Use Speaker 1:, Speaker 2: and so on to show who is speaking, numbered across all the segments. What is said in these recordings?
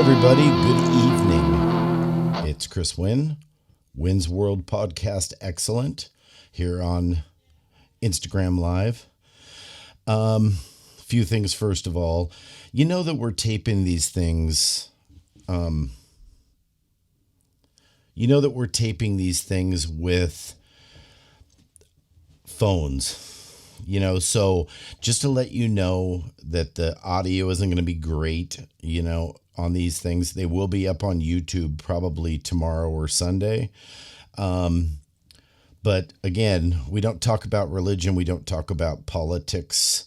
Speaker 1: everybody. Good evening. It's Chris Winn, Winn's World Podcast Excellent, here on Instagram Live. Few things first of all. You know that we're taping these things. With phones. So just to let you know that the audio isn't going to be great, on these things. They will be up on YouTube probably tomorrow or Sunday. But again, we don't talk about religion. We don't talk about politics.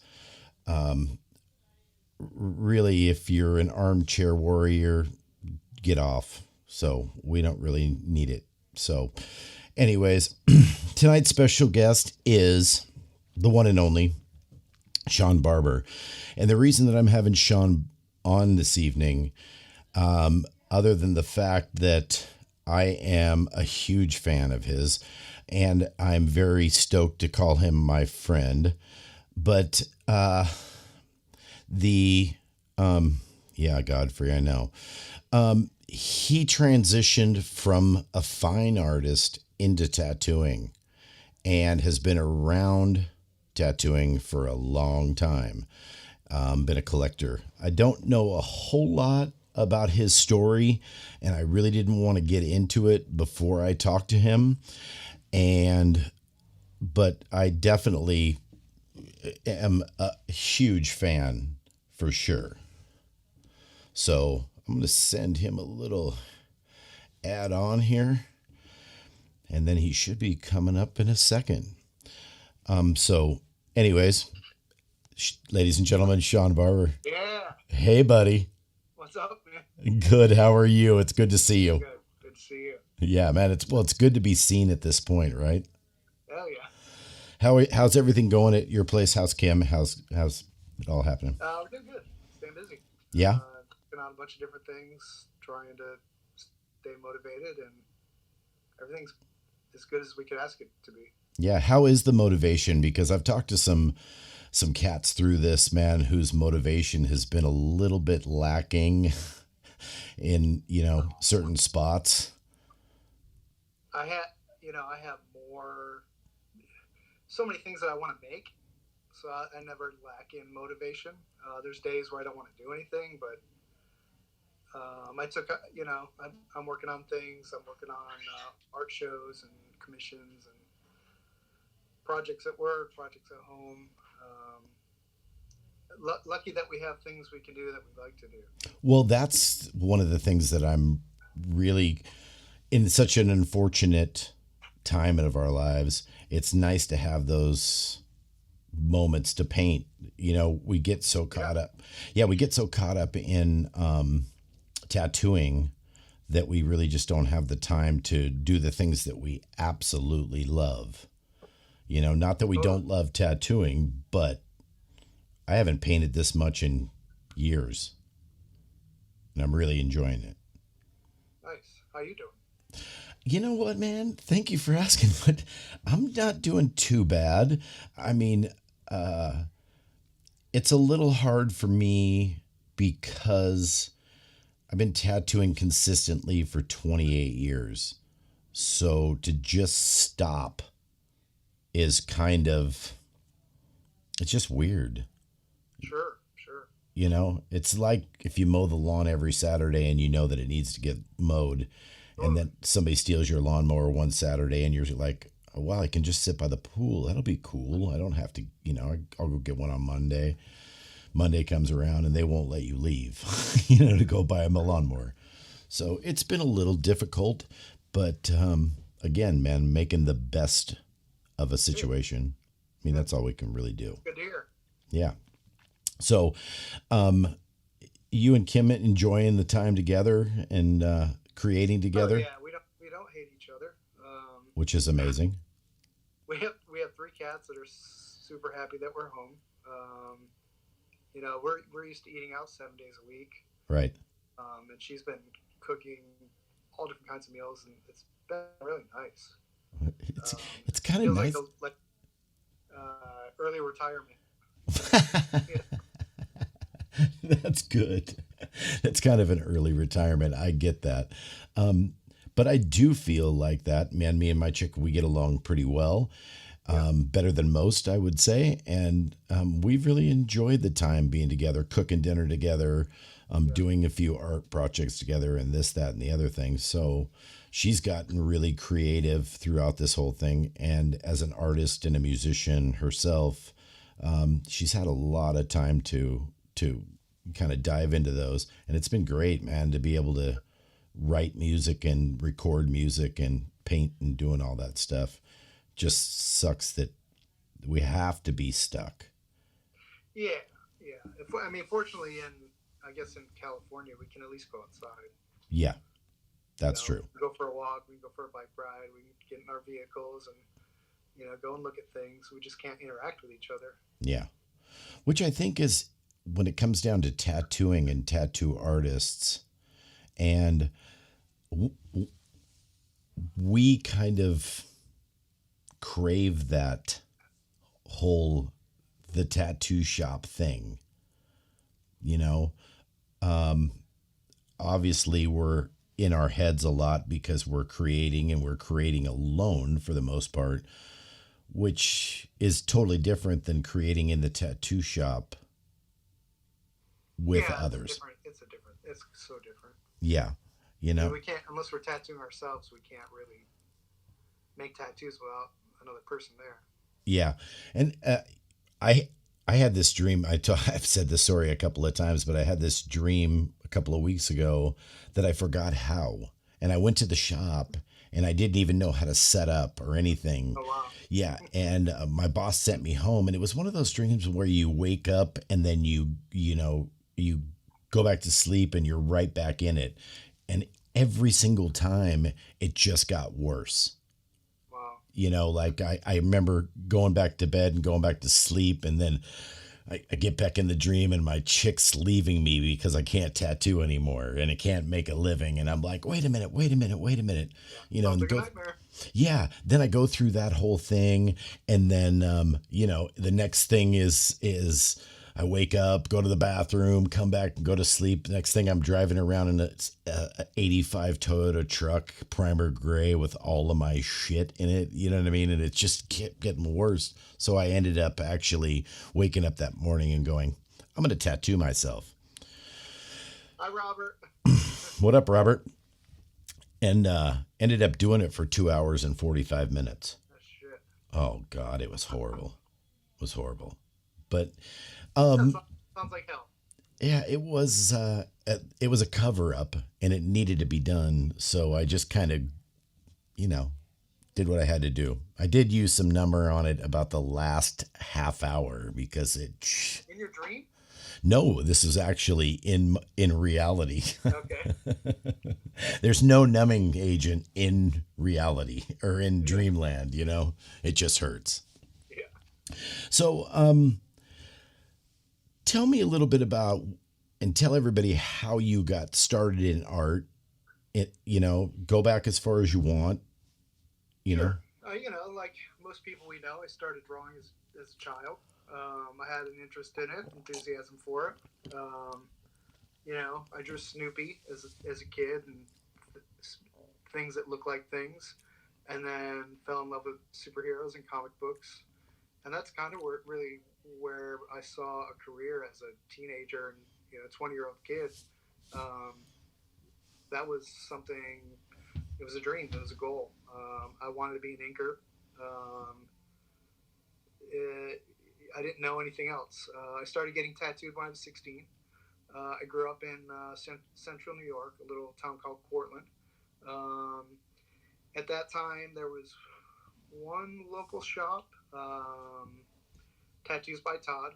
Speaker 1: Really, if you're an armchair warrior, get off. So we don't really need it. So anyways, tonight's special guest is the one and only Shawn Barber. And the reason that I'm having Shawn on this evening, other than the fact that I am a huge fan of his and I'm very stoked to call him my friend, but Godfrey, I know. He transitioned from a fine artist into tattooing and has been around tattooing for a long time. Been a collector. I don't know a whole lot about his story, and I really didn't want to get into it before I talked to him. But I definitely am a huge fan for sure. So I'm going to send him a little add on here, and then he should be coming up in a second. So anyways, ladies and gentlemen, Shawn Barber.
Speaker 2: Yeah.
Speaker 1: Hey, buddy.
Speaker 2: What's up, man?
Speaker 1: Good. How are you? It's good to see you.
Speaker 2: Good to see you.
Speaker 1: Yeah, man. It's good to be seen at this point, right?
Speaker 2: Hell yeah.
Speaker 1: How's everything going at your place? How's Kim? How's it all happening?
Speaker 2: We're doing good. Staying busy.
Speaker 1: Yeah.
Speaker 2: Working on a bunch of different things, trying to stay motivated, and everything's as good as we could ask it to be.
Speaker 1: Yeah. How is the motivation? Because I've talked to some cats through this, man, whose motivation has been a little bit lacking in, certain spots.
Speaker 2: I have so many things that I want to make, so I never lack in motivation. There's days where I don't want to do anything, but I'm working on things. I'm working on art shows and commissions and projects at work, projects at home. Lucky that we have things we can do that we like to do.
Speaker 1: Well, that's one of the things that I'm really in such an unfortunate time of our lives. It's nice to have those moments to paint. We get so caught up. Yeah, we get so caught up in tattooing that we really just don't have the time to do the things that we absolutely love. Not that we don't love tattooing, but I haven't painted this much in years, and I'm really enjoying it.
Speaker 2: Nice. How you doing?
Speaker 1: You know what, man? Thank you for asking, but I'm not doing too bad. I mean, it's a little hard for me because I've been tattooing consistently for 28 years. So to just stop is it's just weird.
Speaker 2: Sure.
Speaker 1: It's like if you mow the lawn every Saturday and you know that it needs to get mowed, and then somebody steals your lawnmower one Saturday and you're like, oh, wow, I can just sit by the pool. That'll be cool. I don't have to, I'll go get one on Monday. Monday comes around and they won't let you leave, to go buy a lawnmower. So it's been a little difficult, but again, man, making the best of a situation. I mean, that's all we can really do.
Speaker 2: Good to hear.
Speaker 1: Yeah. So, you and Kim enjoying the time together and creating together.
Speaker 2: Oh, yeah, we don't hate each other.
Speaker 1: Which is amazing.
Speaker 2: We have 3 cats that are super happy that we're home. We're used to eating out 7 days a week.
Speaker 1: Right.
Speaker 2: And she's been cooking all different kinds of meals, and it's been really nice.
Speaker 1: It's kind of nice.
Speaker 2: Like early retirement.
Speaker 1: That's good. That's kind of an early retirement. I get that. Um, but I do feel like that, man. Me and my chick, we get along pretty well,
Speaker 2: Yeah,
Speaker 1: better than most, I would say. And we've really enjoyed the time being together, cooking dinner together,
Speaker 2: yeah,
Speaker 1: doing a few art projects together, and this, that, and the other thing. So she's gotten really creative throughout this whole thing. And as an artist and a musician herself, she's had a lot of time to kind of dive into those, and it's been great, man, to be able to write music and record music and paint and doing all that stuff. Just sucks that we have to be stuck.
Speaker 2: yeah, yeah. I mean, fortunately, I guess in California, we can at least go outside.
Speaker 1: Yeah, that's true.
Speaker 2: Go for a walk. We can go for a bike ride. We can get in our vehicles and go and look at things. We just can't interact with each other.
Speaker 1: Yeah, which I think is when it comes down to tattooing and tattoo artists, and we kind of crave that whole the tattoo shop thing, you know. Um, Obviously, we're in our heads a lot because we're creating and we're creating alone for the most part, which is totally different than creating in the tattoo shop with
Speaker 2: Yeah, it's a
Speaker 1: others.
Speaker 2: different. It's a different. It's so different.
Speaker 1: Yeah, you
Speaker 2: I mean,
Speaker 1: know.
Speaker 2: we can't unless we're tattooing ourselves. We can't really make tattoos without another person there.
Speaker 1: Yeah, and I I had this dream. I've said this story a couple of times, but I had this dream a couple of weeks ago that I forgot how, and I went to the shop and I didn't even know how to set up or anything.
Speaker 2: Oh wow.
Speaker 1: Yeah, and my boss sent me home, and it was one of those dreams where you wake up and then you go back to sleep and you're right back in it, and every single time it just got worse.
Speaker 2: Wow.
Speaker 1: Like I remember going back to bed and going back to sleep, and then I get back in the dream and my chick's leaving me because I can't tattoo anymore and I can't make a living. And I'm like, wait a minute, wait a minute, wait a minute,
Speaker 2: Yeah. Sounds
Speaker 1: and
Speaker 2: like a
Speaker 1: go,
Speaker 2: nightmare.
Speaker 1: yeah. Then I go through that whole thing. And then, the next thing is I wake up, go to the bathroom, come back and go to sleep. Next thing I'm driving around in a 85 Toyota truck, primer gray with all of my shit in it. You know what I mean? And it just kept getting worse. So I ended up actually waking up that morning and going, I'm going to tattoo myself.
Speaker 2: Hi, Robert.
Speaker 1: What up, Robert? And ended up doing it for 2 hours and 45 minutes.
Speaker 2: Oh, shit.
Speaker 1: Oh, God, it was horrible. It was horrible. But
Speaker 2: That
Speaker 1: um,
Speaker 2: sounds like hell.
Speaker 1: yeah, it was a cover up, and it needed to be done. So I just kind of, you know, did what I had to do. I did use some number on it about the last half hour because it.
Speaker 2: In your dream?
Speaker 1: No, this is actually in reality.
Speaker 2: Okay.
Speaker 1: There's no numbing agent in reality or in
Speaker 2: Yeah.
Speaker 1: dreamland. It just hurts.
Speaker 2: Yeah.
Speaker 1: So, tell me a little bit about and tell everybody how you got started in art. Go back as far as you want. You know.
Speaker 2: Sure. Like most people we know, I started drawing as a child. I had an interest in it, enthusiasm for it. I drew Snoopy as a kid and things that look like things, and then fell in love with superheroes and comic books. And that's kind of where I saw a career as a teenager and 20-year-old kid. Um, that was something. It was a dream. It was a goal. I wanted to be an inker. Um, it, I didn't know anything else. I started getting tattooed when I was 16. I grew up in central New York, a little town called Cortland. Um, at that time, there was one local shop, Tattoos by Todd.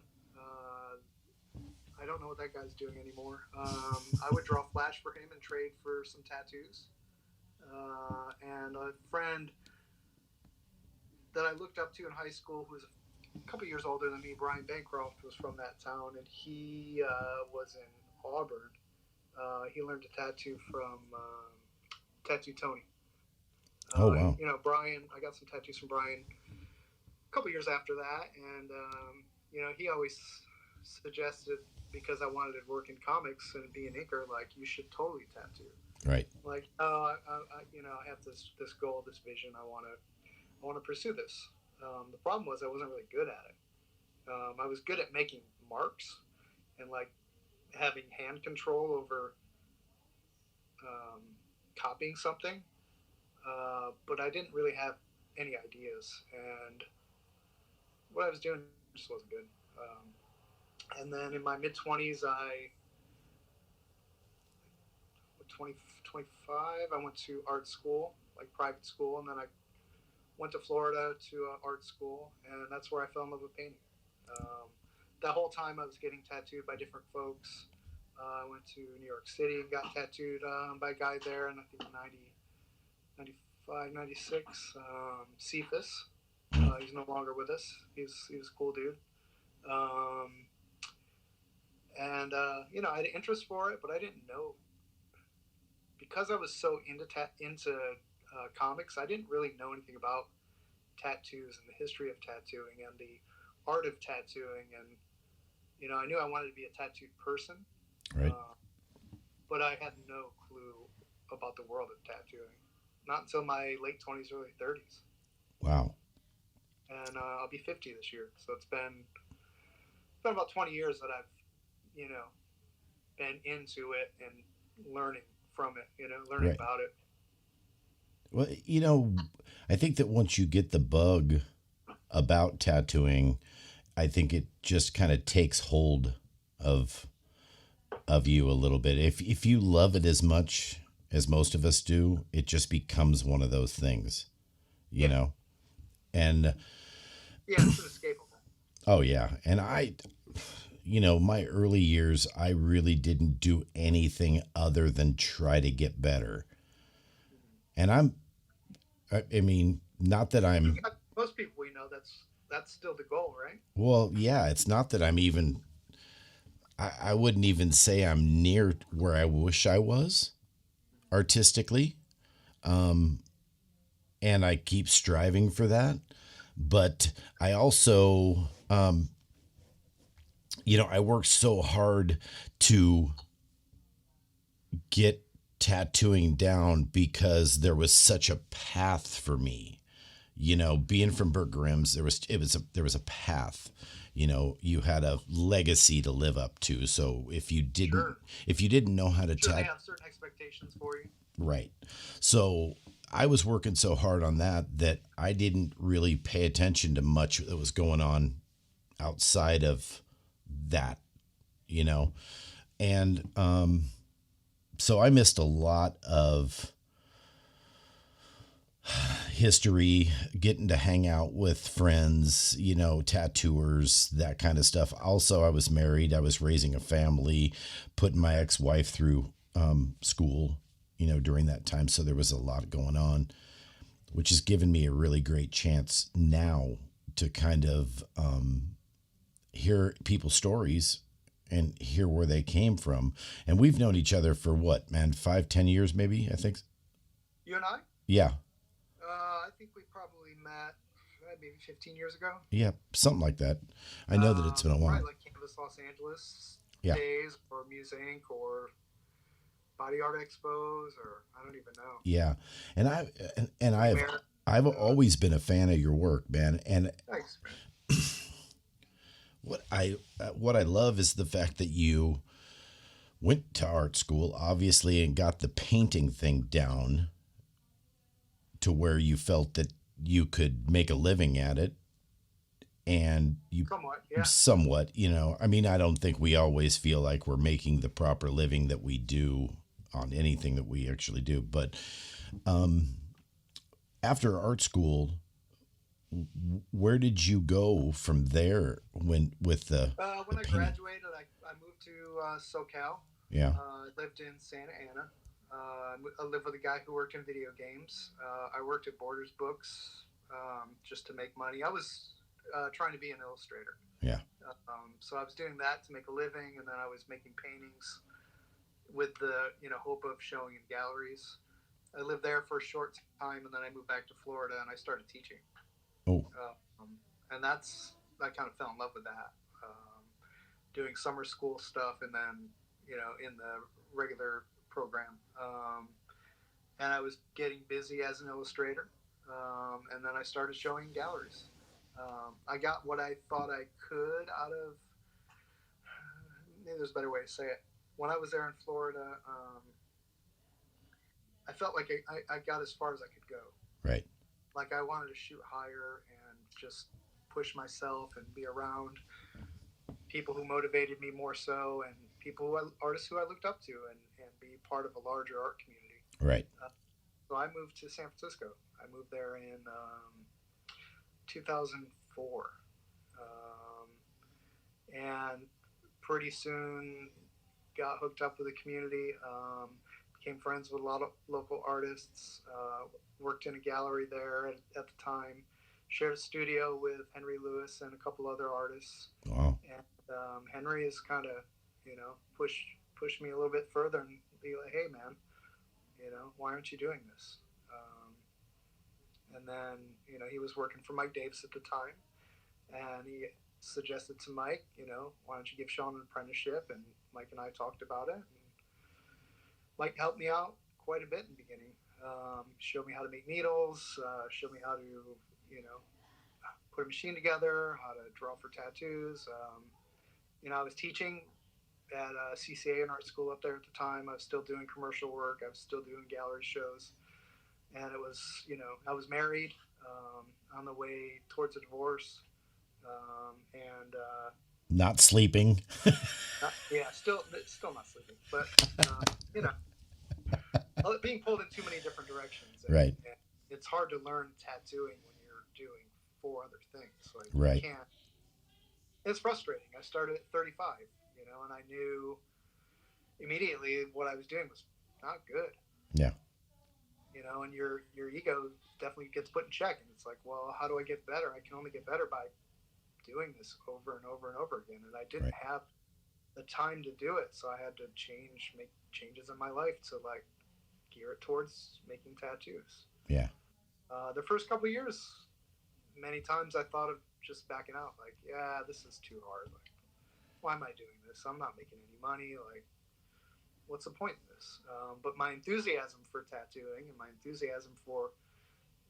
Speaker 2: I don't know what that guy's doing anymore. I would draw flash for him and trade for some tattoos. And a friend that I looked up to in high school, who was a couple years older than me, Brian Bancroft, was from that town, and he was in Auburn. He learned to tattoo from Tattoo Tony.
Speaker 1: Oh wow.
Speaker 2: Brian. I got some tattoos from Brian a couple years after that, and he always suggested, because I wanted to work in comics and be an inker, like, you should totally tattoo.
Speaker 1: Right.
Speaker 2: Like, oh, I have this goal, this vision. I want to pursue this. The problem was I wasn't really good at it. I was good at making marks and like having hand control over um, copying something, but I didn't really have any ideas, and what I was doing just wasn't good. And then in my mid 20s, 20, 25, I went to art school, like private school, and then I went to Florida to art school, and that's where I fell in love with painting. Um, that whole time I was getting tattooed by different folks. I went to New York City and got tattooed by a guy there in I think 90, 95, 96. Cephas. He's no longer with us. He was a cool dude. Um, and I had an interest for it, but I didn't know, because I was so into comics. I didn't really know anything about tattoos and the history of tattooing and the art of tattooing, and I knew I wanted to be a tattooed person,
Speaker 1: Right.
Speaker 2: uh, but I had no clue about the world of tattooing. Not until my late 20s, early 30s,
Speaker 1: Wow.
Speaker 2: and I'll be 50 this year. So it's been about 20 years that I've you know been into it and learning from it. Learning
Speaker 1: Right.
Speaker 2: about it.
Speaker 1: Well, I think that once you get the bug about tattooing, I think it just kind of takes hold of you a little bit. If you love it as much as most of us do, it just becomes one of those things, you
Speaker 2: Yeah,
Speaker 1: know. And
Speaker 2: yeah, it's inescapable.
Speaker 1: oh yeah, and my early years, I really didn't do anything other than try to get better. And I mean, not that I'm,
Speaker 2: Yeah, most people we know, that's still the goal, right?
Speaker 1: well, yeah, it's not that I'm even, I wouldn't even say I'm near where I wish I was artistically. And I keep striving for that. But I also, I worked so hard to get tattooing down because there was such a path for me. Being from Burt Grimm's, there was a path. You had a legacy to live up to. So
Speaker 2: Sure.
Speaker 1: if you didn't know how to
Speaker 2: Sure, they have certain expectations for you.
Speaker 1: right. So I was working so hard on that I didn't really pay attention to much that was going on outside of that, you know. And so I missed a lot of history, getting to hang out with friends, tattooers, that kind of stuff. Also, I was married, I was raising a family, putting my ex wife through school, during that time. So there was a lot going on, which has given me a really great chance now to kind of hear people's stories and hear where they came from. And we've known each other for what, man, 5, 10 years, maybe, I think.
Speaker 2: You and I?
Speaker 1: Yeah.
Speaker 2: I think we probably met maybe 15 years ago.
Speaker 1: Yeah. Something like that. I know that it's been a while.
Speaker 2: Probably like Canvas Los Angeles
Speaker 1: Yeah.
Speaker 2: days, or Muse Inc., or Body Art Expos, or I don't even know.
Speaker 1: Yeah. And and
Speaker 2: Premiere.
Speaker 1: I've always been a fan of your work, man. And
Speaker 2: Thanks.
Speaker 1: what I love is the fact that you went to art school, obviously, and got the painting thing down to where you felt that you could make a living at it, and you
Speaker 2: Somewhat, yeah.
Speaker 1: somewhat, I mean, I don't think we always feel like we're making the proper living that we do on anything that we actually do. But after art school, where did you go from there when with the
Speaker 2: When I
Speaker 1: painting?
Speaker 2: graduated, I moved to SoCal.
Speaker 1: Yeah.
Speaker 2: I lived in Santa Ana. I lived with a guy who worked in video games. I worked at Borders Books just to make money. I was trying to be an illustrator.
Speaker 1: Yeah.
Speaker 2: So I was doing that to make a living, and then I was making paintings with the hope of showing in galleries. I lived there for a short time, and then I moved back to Florida, and I started teaching.
Speaker 1: Oh.
Speaker 2: And I kind of fell in love with that. doing summer school stuff, and then in the regular program. And I was getting busy as an illustrator, and then I started showing galleries. I got what I thought I could out of. Maybe there's a better way to say it. When I was there in Florida, I felt like I got as far as I could go.
Speaker 1: Right.
Speaker 2: Like I wanted to shoot higher and just push myself and be around people who motivated me more so, and artists who I looked up to, and be part of a larger art community.
Speaker 1: Right.
Speaker 2: So I moved to San Francisco. I moved there in 2004. And pretty soon got hooked up with the community, became friends with a lot of local artists, worked in a gallery there at the time, shared a studio with Henry Lewis and a couple other artists.
Speaker 1: Wow.
Speaker 2: And Henry has kind of, pushed me a little bit further and be like, hey, man, why aren't you doing this? And then, he was working for Mike Davis at the time, and he suggested to Mike, why don't you give Shawn an apprenticeship? And Mike and I talked about it. And Mike helped me out quite a bit in the beginning. Showed me how to make needles, showed me how to, put a machine together, how to draw for tattoos. I was teaching at CCA and art school up there at the time. I was still doing commercial work. I was still doing gallery shows. And it was, I was married, on the way towards a divorce. And
Speaker 1: not sleeping.
Speaker 2: Still not sleeping. But, being pulled in too many different directions.
Speaker 1: Right.
Speaker 2: And it's hard to learn tattooing when you're doing 4 other things. Like,
Speaker 1: right.
Speaker 2: You can't. It's frustrating. I started at 35, and I knew immediately what I was doing was not good.
Speaker 1: Yeah.
Speaker 2: And your ego definitely gets put in check. And it's like, well, how do I get better? I can only get better by doing this over and over and over again. And I didn't have the time to do it. So I had to make changes in my life to like gear it towards making tattoos.
Speaker 1: Yeah.
Speaker 2: The first couple of years, many times I thought of just backing out. Like, yeah, this is too hard. Like, why am I doing this? I'm not making any money. Like, what's the point in this? But my enthusiasm for tattooing and my enthusiasm for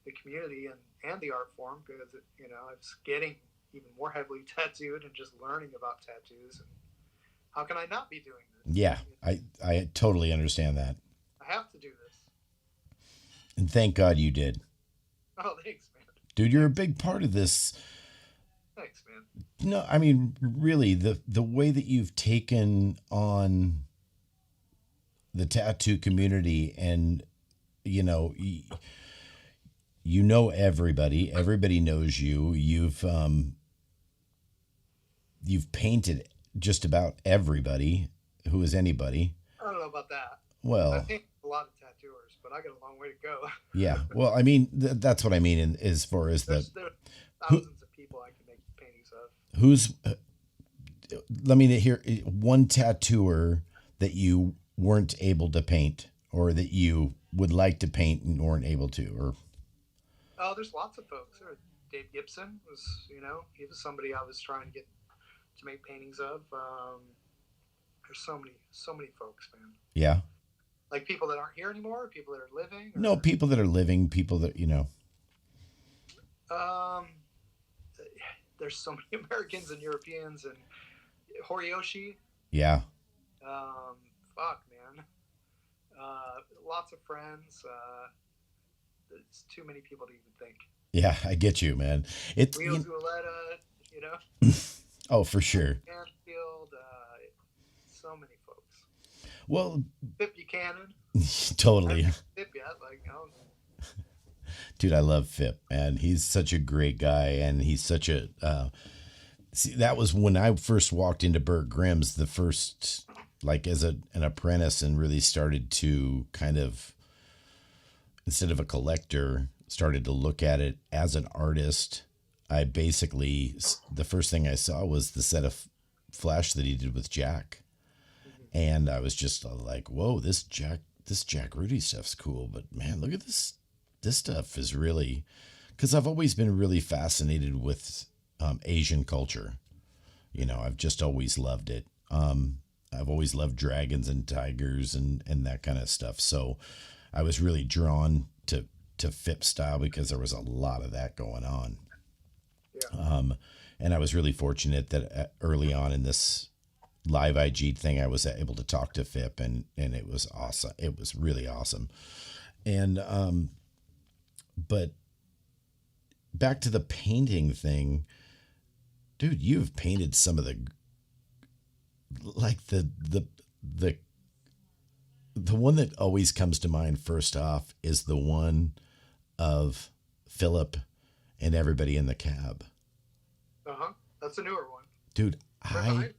Speaker 2: the community and the art form, because I was getting even more heavily tattooed and just learning about tattoos. And how can I not be doing this?
Speaker 1: Yeah, I totally understand that.
Speaker 2: I have to do this.
Speaker 1: And thank God you did.
Speaker 2: Oh, thanks, man.
Speaker 1: Dude, you're a big part of this.
Speaker 2: Thanks, man.
Speaker 1: No, I mean, really, the way that you've taken on the tattoo community, and everybody knows you. You've painted just about everybody who is anybody.
Speaker 2: I don't know about that.
Speaker 1: Well,
Speaker 2: I painted a lot of tattooers, but I got a long way to go.
Speaker 1: Yeah. Well, I mean, that's what I mean as far as
Speaker 2: there's thousands of people I can make paintings of.
Speaker 1: Let me hear one tattooer that you weren't able to paint, or that you would like to paint and weren't able to, or.
Speaker 2: Oh, there's lots of folks. Dave Gibson was, he was somebody I was trying to get to make paintings of. There's so many folks, man.
Speaker 1: Yeah.
Speaker 2: Like people that aren't here anymore, people that are living.
Speaker 1: No, people that are living, people that
Speaker 2: There's so many Americans and Europeans, and Horiyoshi.
Speaker 1: Yeah.
Speaker 2: Fuck, man. Lots of friends. It's too many people to even think.
Speaker 1: Yeah, I get you, man. It's
Speaker 2: Rio Zuleta,
Speaker 1: Oh, for sure.
Speaker 2: Mansfield, so many folks.
Speaker 1: Well,
Speaker 2: Pip Buchanan.
Speaker 1: Totally.
Speaker 2: Pip yet,
Speaker 1: Dude, I love Phip, man. He's such a great guy, and he's such a. See, that was when I first walked into Burt Grimm's, the first, as an apprentice, and really started to kind of, instead of a collector, started to look at it as an artist. I basically, the first thing I saw was the set of flash that he did with Jack. And I was just like, whoa, this Jack Rudy stuff's cool. But man, look at this. This stuff is really, because I've always been really fascinated with Asian culture. I've just always loved it. I've always loved dragons and tigers and that kind of stuff. So I was really drawn to FIP style because there was a lot of that going on.
Speaker 2: Yeah.
Speaker 1: And I was really fortunate that early on in this live IG thing, I was able to talk to FIP, and it was awesome. It was really awesome. And but back to the painting thing, dude, you've painted some of the like the one that always comes to mind first off is the one of Philip and everybody in the cab.
Speaker 2: Uh-huh. That's a newer one.
Speaker 1: Dude,
Speaker 2: Right
Speaker 1: I
Speaker 2: behind.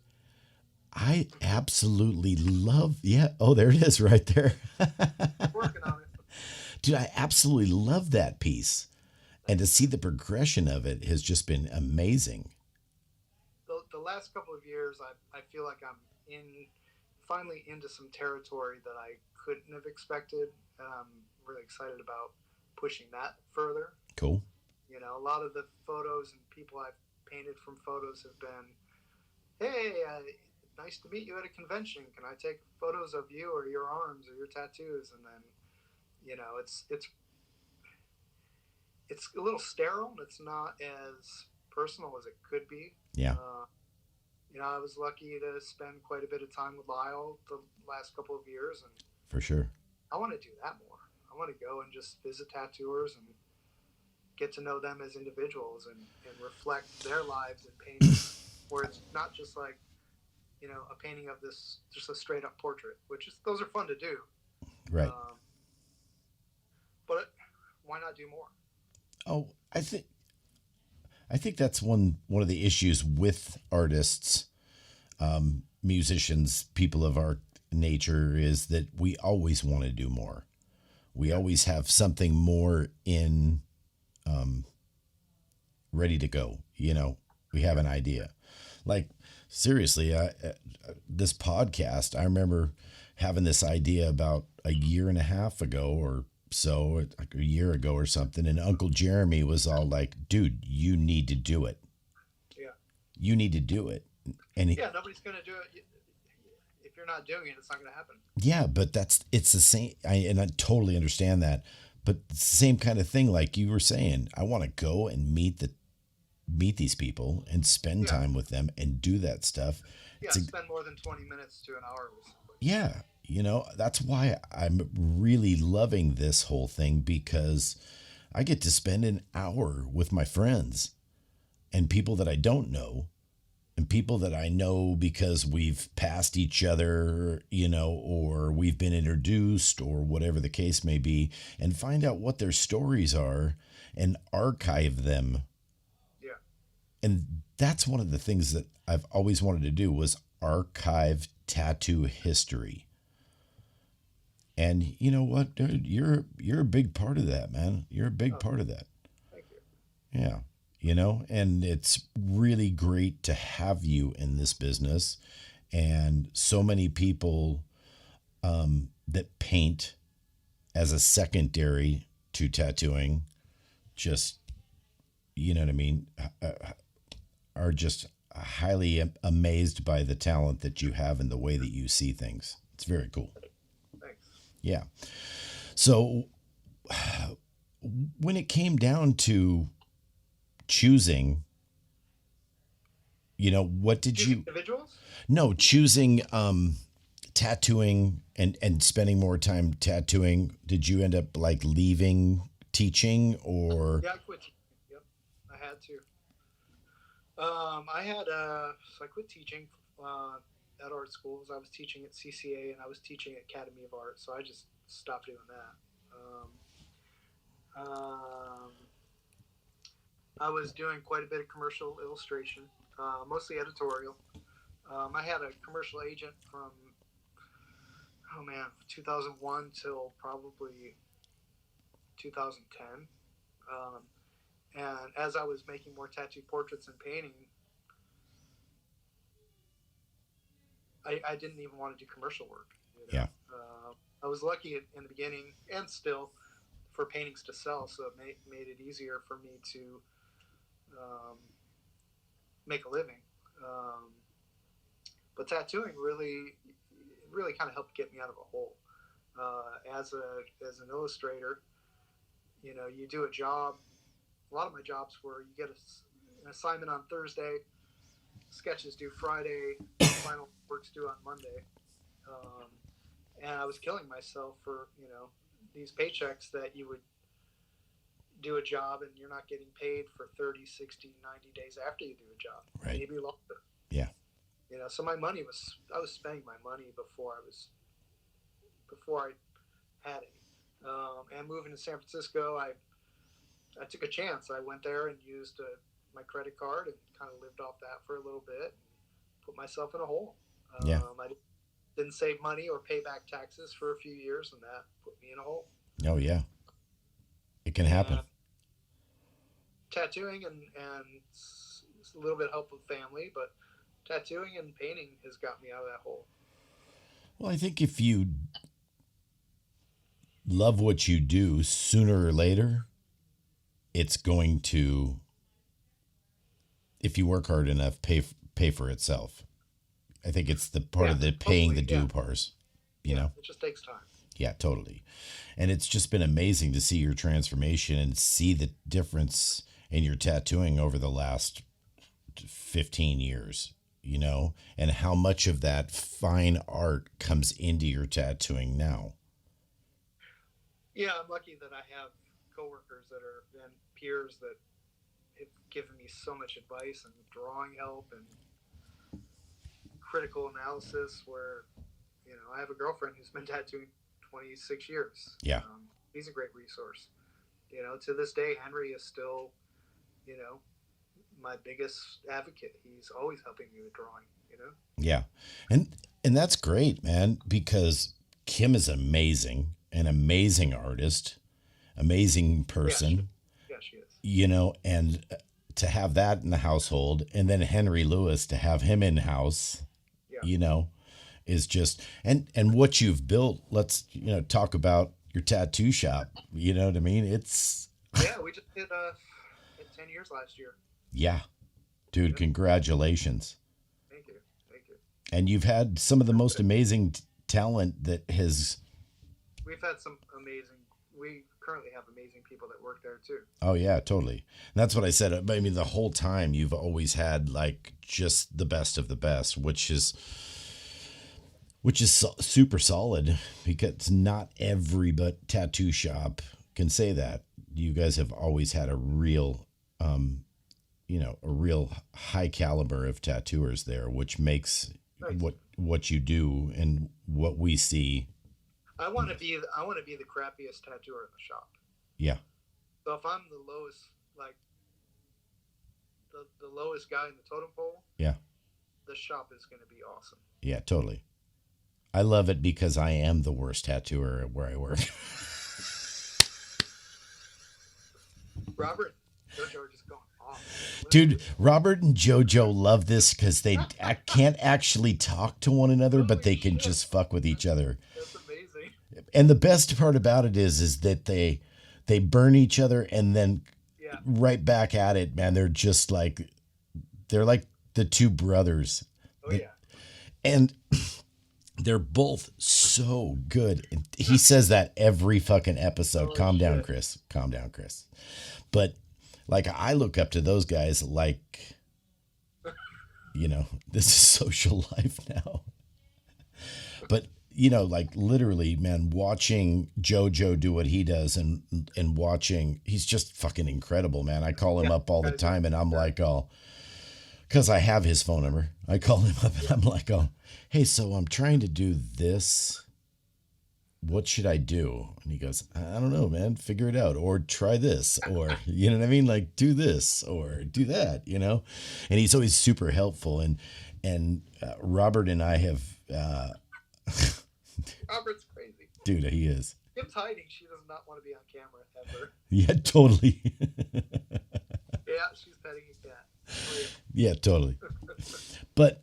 Speaker 1: I absolutely love, yeah. Oh, there it is right there.
Speaker 2: Working on it.
Speaker 1: Dude, I absolutely love that piece. And to see the progression of it has just been amazing.
Speaker 2: The last couple of years, I feel like I'm finally into some territory that I couldn't have expected. And I'm really excited about pushing that further.
Speaker 1: Cool.
Speaker 2: A lot of the photos and people I've painted from photos have been, hey, nice to meet you at a convention. Can I take photos of you or your arms or your tattoos? And then, it's a little sterile. It's not as personal as it could be.
Speaker 1: Yeah,
Speaker 2: I was lucky to spend quite a bit of time with Lyle the last couple of years, and
Speaker 1: for sure.
Speaker 2: I want to do that more. I want to go and just visit tattooers and get to know them as individuals and reflect their lives in painting, where it's not just like, a painting of this, just a straight up portrait, those are fun to do.
Speaker 1: Right.
Speaker 2: But why not do more?
Speaker 1: Oh, I think that's one of the issues with artists, musicians, people of our nature is that we always want to do more. We always have something more in ready to go. We have an idea. Like seriously, this podcast, I remember having this idea about a year and a half ago or so, like a year ago or something, and Uncle Jeremy was all like, dude, you need to do it.
Speaker 2: Yeah.
Speaker 1: You need to do it. And
Speaker 2: yeah, nobody's going to do it. If you're not doing it, it's not going to happen.
Speaker 1: Yeah, but it's the same. And I totally understand that. But it's the same kind of thing, like you were saying. I want to go and meet these people and spend time with them and do that stuff.
Speaker 2: Yeah, spend more than 20 minutes to an hour with somebody.
Speaker 1: Yeah, that's why I'm really loving this whole thing, because I get to spend an hour with my friends and people that I don't know and people that I know because we've passed each other, or we've been introduced or whatever the case may be, and find out what their stories are and archive them.
Speaker 2: Yeah.
Speaker 1: And that's one of the things that I've always wanted to do was archive tattoo history. And you know what, dude, you're a big part of that, man. You're a big part of that.
Speaker 2: Thank you.
Speaker 1: Yeah. And it's really great to have you in this business, and so many people that paint as a secondary to tattooing, just, you know what I mean, are just highly amazed by the talent that you have and the way that you see things. It's very cool.
Speaker 2: Thanks.
Speaker 1: Yeah. So when it came down to choosing, what did you
Speaker 2: individuals?
Speaker 1: No, choosing tattooing and spending more time tattooing. Did you end up like leaving teaching or?
Speaker 2: Yeah, I quit. Yep, I had to. So I quit teaching at art schools. I was teaching at CCA and I was teaching at Academy of Art, so I just stopped doing that. I was doing quite a bit of commercial illustration, mostly editorial. I had a commercial agent from 2001 till probably 2010. And as I was making more tattoo portraits and painting, I didn't even want to do commercial work.
Speaker 1: Yeah.
Speaker 2: I was lucky in the beginning, and still, for paintings to sell, so it made it easier for me to make a living. Um, but tattooing really kind of helped get me out of a hole. As an illustrator, you do a job. A lot of my jobs were you get an assignment on Thursday, sketches due Friday, final work's due on Monday, um, and I was killing myself for these paychecks that you would do a job and you're not getting paid for 30, 60, 90 days after you do a job,
Speaker 1: Right.
Speaker 2: maybe longer.
Speaker 1: Yeah.
Speaker 2: So I was spending my money before I had any. And moving to San Francisco, I took a chance. I went there and used my credit card and kind of lived off that for a little bit, and put myself in a hole.
Speaker 1: Yeah.
Speaker 2: I didn't save money or pay back taxes for a few years, and that put me in a hole.
Speaker 1: Oh yeah. It can happen.
Speaker 2: Tattooing and a little bit of help with family, but tattooing and painting has got me out of that hole.
Speaker 1: Well, I think if you love what you do, sooner or later, it's going to, if you work hard enough, pay for itself. I think it's the part of the paying the due parts, you know?
Speaker 2: It just takes time.
Speaker 1: Yeah, totally. And it's just been amazing to see your transformation and see the difference in your tattooing over the last 15 years, and how much of that fine art comes into your tattooing now.
Speaker 2: Yeah, I'm lucky that I have coworkers and peers that have given me so much advice and drawing help and critical analysis where, I have a girlfriend who's been tattooing 26 years.
Speaker 1: Yeah.
Speaker 2: He's a great resource. To this day, Henry is still, my biggest advocate. He's always helping me with drawing,
Speaker 1: Yeah. And that's great, man, because Kim is amazing, an amazing artist, amazing person.
Speaker 2: Yeah, she is.
Speaker 1: And to have that in the household, and then Henry Lewis, to have him in house, is just, and what you've built. Let's, talk about your tattoo shop. You know what I mean? It's,
Speaker 2: yeah, we just hit 10 years last year.
Speaker 1: Yeah, dude, congratulations.
Speaker 2: Thank you.
Speaker 1: And you've had some of the most amazing talent that has.
Speaker 2: We've had we currently have amazing people that work there too.
Speaker 1: Oh yeah, totally. And that's what I said. I mean, the whole time you've always had like just the best of the best, which is super solid, because not every tattoo shop can say that. You guys have always had a real, a real high caliber of tattooers there, which makes what you do and what we see.
Speaker 2: I want to be the crappiest tattooer in the shop.
Speaker 1: Yeah.
Speaker 2: So if I'm the lowest, like the lowest guy in the totem pole,
Speaker 1: yeah,
Speaker 2: the shop is going to be awesome.
Speaker 1: Yeah, totally. I love it because I am the worst tattooer where I work.
Speaker 2: Robert and JoJo are just going off.
Speaker 1: Dude, Robert and JoJo love this because they can't actually talk to one another, but they can just fuck with each other.
Speaker 2: That's amazing.
Speaker 1: And the best part about it is that they burn each other and then right back at it, man. They're like the two brothers.
Speaker 2: Oh yeah.
Speaker 1: And they're both so good. And he says that every fucking episode. Calm down, Chris. Calm down, Chris. But like, I look up to those guys like, this is social life now. But, like literally, man, watching JoJo do what he does and watching, he's just fucking incredible, man. I call him up all the time and I'm like, because I have his phone number. I call him up and I'm like, hey, so I'm trying to do this. What should I do? And he goes, I don't know, man. Figure it out. Or try this. Or, you know what I mean? Like, do this or do that, And he's always super helpful. And Robert and I have...
Speaker 2: Robert's crazy.
Speaker 1: Dude, he is.
Speaker 2: Kim's hiding. She does not want to be on camera ever.
Speaker 1: Yeah, totally.
Speaker 2: Yeah, she's petting a cat. Oh,
Speaker 1: yeah, totally. But,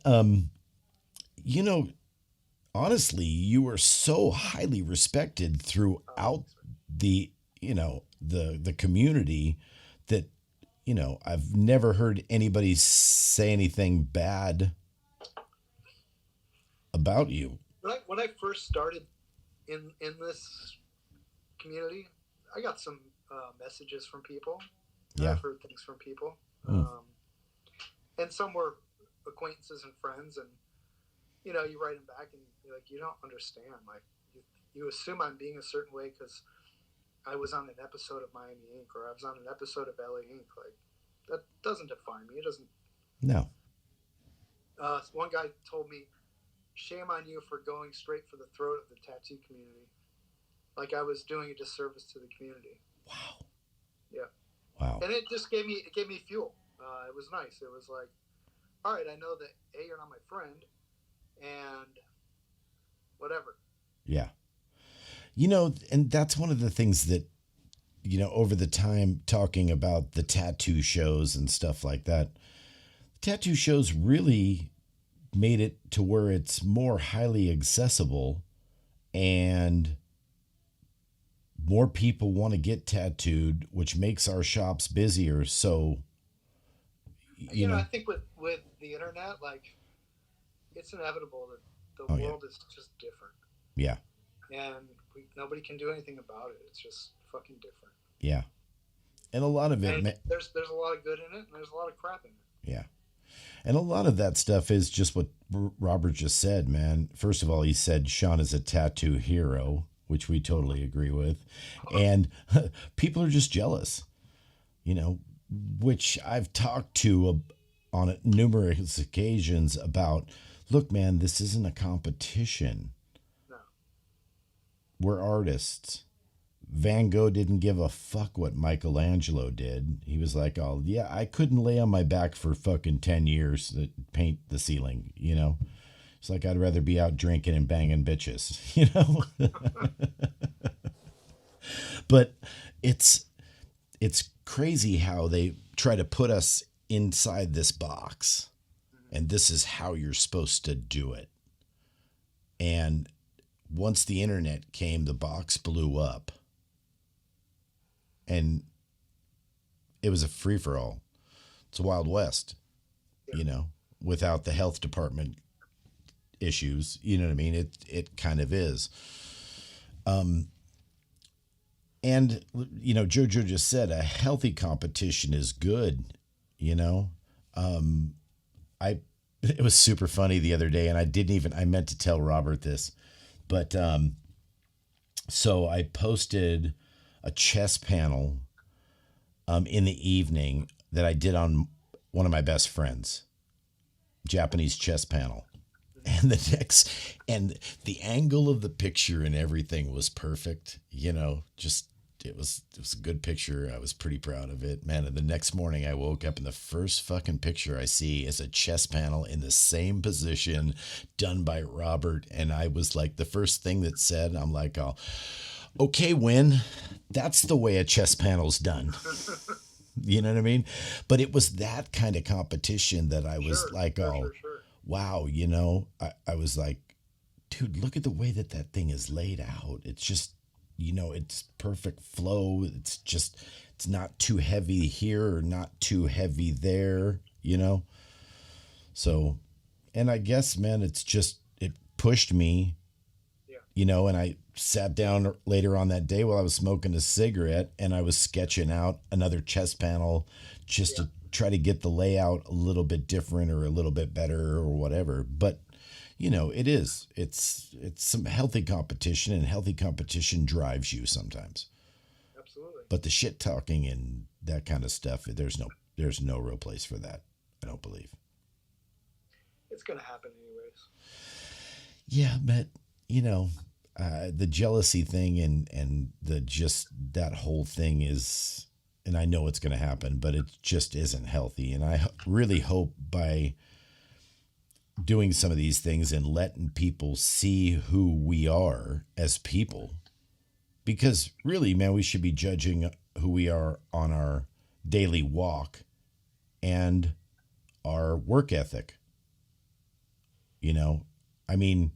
Speaker 1: honestly, you were so highly respected throughout the community that, I've never heard anybody say anything bad about you.
Speaker 2: When I first started in this community, I got some messages from people.
Speaker 1: Yeah.
Speaker 2: I've heard things from people,
Speaker 1: Mm.
Speaker 2: and some were acquaintances and friends, and you write them back, and you're like, you don't understand. Like, you assume I'm being a certain way because I was on an episode of Miami Ink, or I was on an episode of LA Ink. Like, that doesn't define me. It doesn't.
Speaker 1: No.
Speaker 2: One guy told me, "Shame on you for going straight for the throat of the tattoo community. Like I was doing a disservice to the community."
Speaker 1: Wow.
Speaker 2: Yeah.
Speaker 1: Wow.
Speaker 2: And it just gave me fuel. It was nice. It was like, all right, I know that you're not my friend, and whatever.
Speaker 1: Yeah. And that's one of the things that, over the time talking about the tattoo shows and stuff like that, tattoo shows really made it to where it's more highly accessible and more people want to get tattooed, which makes our shops busier. So,
Speaker 2: I think with the internet, like, it's inevitable that the world is just different.
Speaker 1: Yeah.
Speaker 2: And nobody can do anything about it. It's just fucking different.
Speaker 1: Yeah. And a lot of it...
Speaker 2: there's a lot of good in it, and there's a lot of crap in it.
Speaker 1: Yeah. And a lot of that stuff is just what Robert just said, man. First of all, he said Shawn is a tattoo hero, which we totally agree with. And people are just jealous, which I've talked to on numerous occasions about, look, man, this isn't a competition.
Speaker 2: No.
Speaker 1: We're artists. Van Gogh didn't give a fuck what Michelangelo did. He was like, oh, yeah, I couldn't lay on my back for fucking 10 years to paint the ceiling, It's like, I'd rather be out drinking and banging bitches, But it's crazy how they try to put us inside this box, and this is how you're supposed to do it. And once the internet came, the box blew up. And it was a free-for-all. It's a Wild West, without the health department issues. You know what I mean? It kind of is. And, Jojo just said a healthy competition is good, it was super funny the other day, and I meant to tell Robert this, but so I posted a chess panel in the evening that I did on one of my best friends, Japanese chess panel. And the angle of the picture and everything was perfect, it was a good picture. I was pretty proud of it, man. And the next morning I woke up and the first fucking picture I see is a chess panel in the same position done by Robert. And I was like, the first thing that said, I'm like, oh, okay, Winn, that's the way a chess panel's done. You know what I mean? But it was that kind of competition that I was sure. Wow, I was like, dude, look at the way that thing is laid out. It's just, it's perfect flow. It's not too heavy here or not too heavy there, So, and I guess, man, it pushed me, and I sat down later on that day while I was smoking a cigarette and I was sketching out another chess panel just to try to get the layout a little bit different or a little bit better or whatever. But, it's some healthy competition, and healthy competition drives you sometimes.
Speaker 2: Absolutely.
Speaker 1: But the shit talking and that kind of stuff, there's no real place for that, I don't believe.
Speaker 2: It's going to happen anyways.
Speaker 1: Yeah, but, the jealousy thing and that whole thing is, and I know it's going to happen, but it just isn't healthy. And I really hope by doing some of these things and letting people see who we are as people, because really, man, we should be judging who we are on our daily walk and our work ethic. I mean,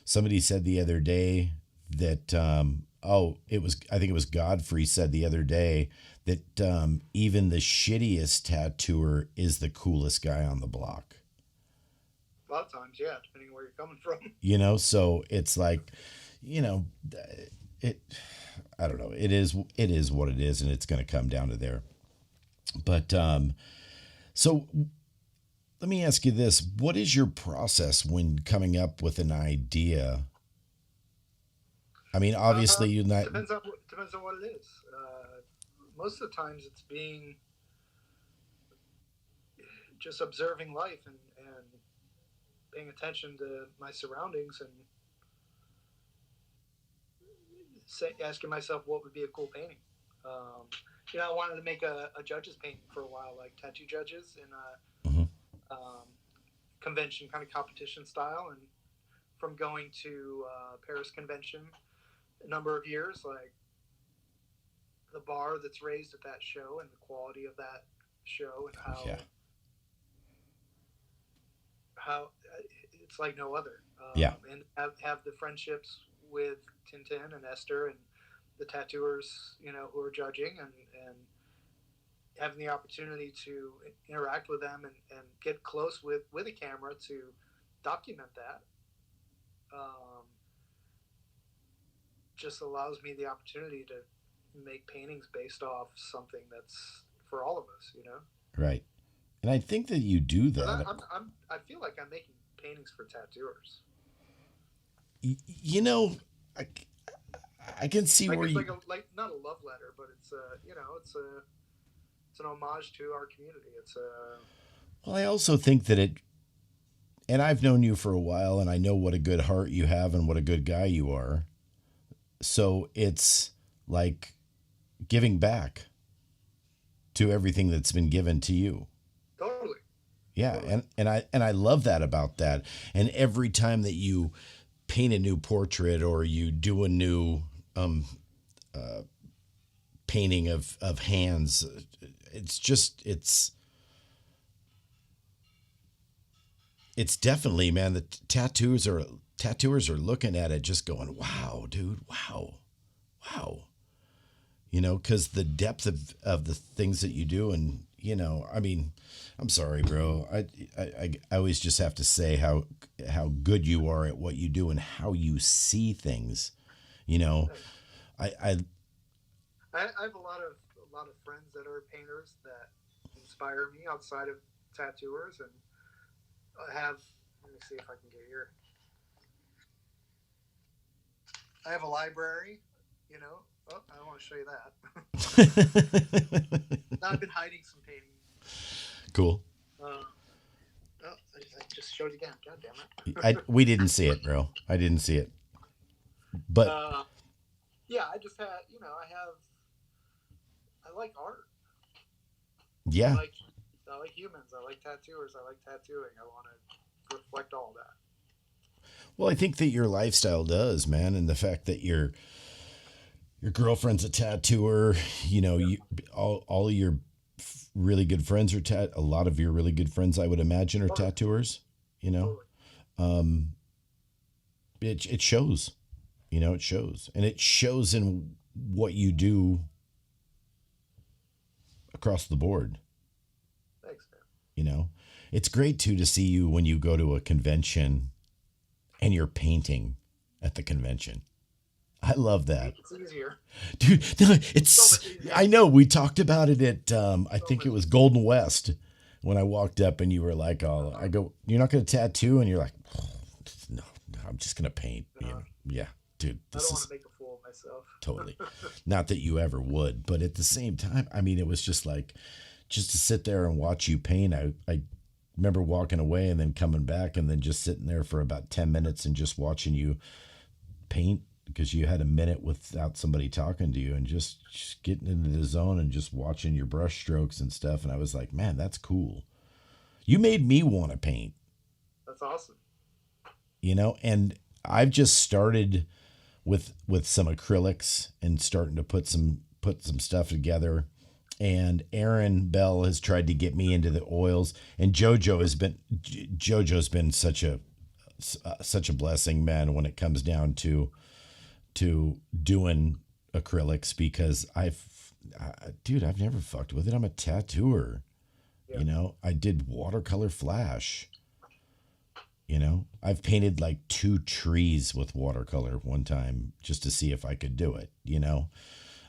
Speaker 1: somebody said the other day that I think it was Godfrey said the other day that even the shittiest tattooer is the coolest guy on the block.
Speaker 2: A lot of times, yeah, depending on where you're coming from.
Speaker 1: So it's like, you know, it, I don't know. It is what it is, and it's going to come down to there. But so let me ask you this: what is your process when coming up with an idea? I mean, obviously, you not.
Speaker 2: Depends on what it is. Most of the times, it's being just observing life and paying attention to my surroundings and asking myself what would be a cool painting. I wanted to make a judge's painting for a while, like tattoo judges in a
Speaker 1: Mhm.
Speaker 2: convention kind of competition style. And from going to Paris convention a number of years, like the bar that's raised at that show and the quality of that show and
Speaker 1: Yeah.
Speaker 2: how it's like no other.
Speaker 1: Yeah.
Speaker 2: And have the friendships with Tintin and Esther and the tattooers, who are judging and having the opportunity to interact with them and get close with a camera to document that just allows me the opportunity to make paintings based off something that's for all of us.
Speaker 1: Right. And I think that you do
Speaker 2: But
Speaker 1: that.
Speaker 2: I feel like I'm making paintings for tattooers.
Speaker 1: You know, I, I can see
Speaker 2: Like
Speaker 1: where
Speaker 2: it's
Speaker 1: you.
Speaker 2: like not a love letter, but it's it's an homage to our community. It's a
Speaker 1: Well, I also think that it, and I've known you for a while, and I know what a good heart you have and what a good guy you are. So it's like giving back to everything that's been given to you.
Speaker 2: totally.
Speaker 1: Yeah,
Speaker 2: Totally.
Speaker 1: and I love that about that. And every time that you paint a new portrait or you do a new painting of hands, it's definitely, man, the tattooers are looking at it just going, wow, dude, wow, wow. Because the depth of the things that you do, and I mean, I'm sorry, bro. I always just have to say how good you are at what you do and how you see things. You know, I
Speaker 2: I have a lot of friends that are painters that inspire me outside of tattooers, and I have. Let me see if I can get here. I have a library. Oh, I want to show you that. Now I've been hiding some paintings.
Speaker 1: cool.
Speaker 2: Oh, I just showed it again. God damn it.
Speaker 1: We didn't see it, bro. I didn't see it, but
Speaker 2: Yeah, I just had. I like art.
Speaker 1: yeah.
Speaker 2: I like humans. I like tattooers. I like tattooing. I want to reflect all that.
Speaker 1: Well, I think that your lifestyle does, man, and the fact that your girlfriend's a tattooer,
Speaker 2: Yeah.
Speaker 1: all of your really good friends are a lot of your really good friends, I would imagine, are
Speaker 2: Totally.
Speaker 1: tattooers. You know,
Speaker 2: Totally.
Speaker 1: um, it shows. It shows, and it shows in what you do across the board.
Speaker 2: Thanks, man.
Speaker 1: It's great too to see you when you go to a convention and you're painting at the convention. I love that.
Speaker 2: It's easier.
Speaker 1: Dude, no,
Speaker 2: So
Speaker 1: it's
Speaker 2: much easier.
Speaker 1: I know we talked about it at I
Speaker 2: So
Speaker 1: think it
Speaker 2: much
Speaker 1: was
Speaker 2: easier.
Speaker 1: Golden West when I walked up and you were like, "Oh," I go, "You're not going to tattoo?" And you're like, "Oh, no, I'm just going to paint." Yeah, dude,
Speaker 2: I
Speaker 1: this
Speaker 2: don't want
Speaker 1: is
Speaker 2: to make a fool of myself.
Speaker 1: totally not that you ever would, but at the same time, I mean, it was just like just to sit there and watch you paint. I remember walking away and then coming back and then just sitting there for about 10 minutes and just watching you paint because you had a minute without somebody talking to you and just getting into the zone and just watching your brush strokes and stuff. And I was like, man, that's cool. You made me want to paint,
Speaker 2: That's awesome.
Speaker 1: and I've just started with some acrylics and starting to put some stuff together. And Aaron Bell has tried to get me into the oils, and JoJo's been such a blessing, man, when it comes down to to doing acrylics because dude, I've never fucked with it. I'm a tattooer.
Speaker 2: Yeah.
Speaker 1: You know, I did watercolor flash. You know, I've painted like 2 trees with watercolor one time just to see if I could do it, you know,